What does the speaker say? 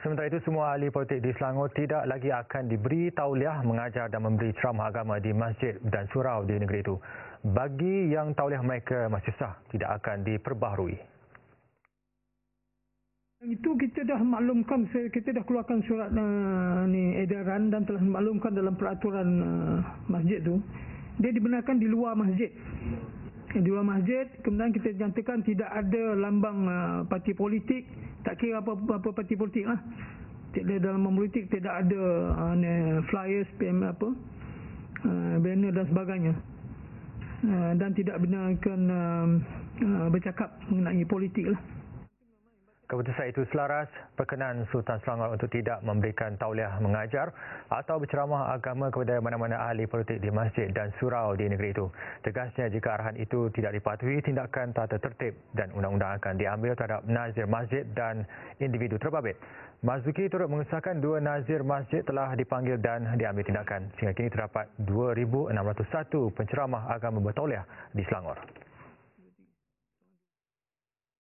Sementara itu, semua ahli politik di Selangor tidak lagi akan diberi tauliah mengajar dan memberi ceramah agama di masjid dan surau di negeri itu. Bagi yang tauliah mereka masih sah, tidak akan diperbaharui. Itu kita dah maklumkan, kita dah keluarkan surat edaran dan telah maklumkan dalam peraturan masjid tu. Dia dibenarkan di luar masjid. Di luar masjid, kemudian kita nyatakan tidak ada lambang parti politik, tak kira apa parti politik lah. Tidak dalam politik tidak ada flyers, banner dan sebagainya. Dan tidak benarkan bercakap mengenai politik lah. Keputusan itu selaras perkenan Sultan Selangor untuk tidak memberikan tauliah mengajar atau berceramah agama kepada mana-mana ahli politik di masjid dan surau di negeri itu. Tegasnya, jika arahan itu tidak dipatuhi, tindakan tata tertib dan undang-undang akan diambil terhadap nazir masjid dan individu terbabit. Marzuki turut mengesahkan 2 nazir masjid telah dipanggil dan diambil tindakan. Sehingga kini terdapat 2,601 penceramah agama bertauliah di Selangor.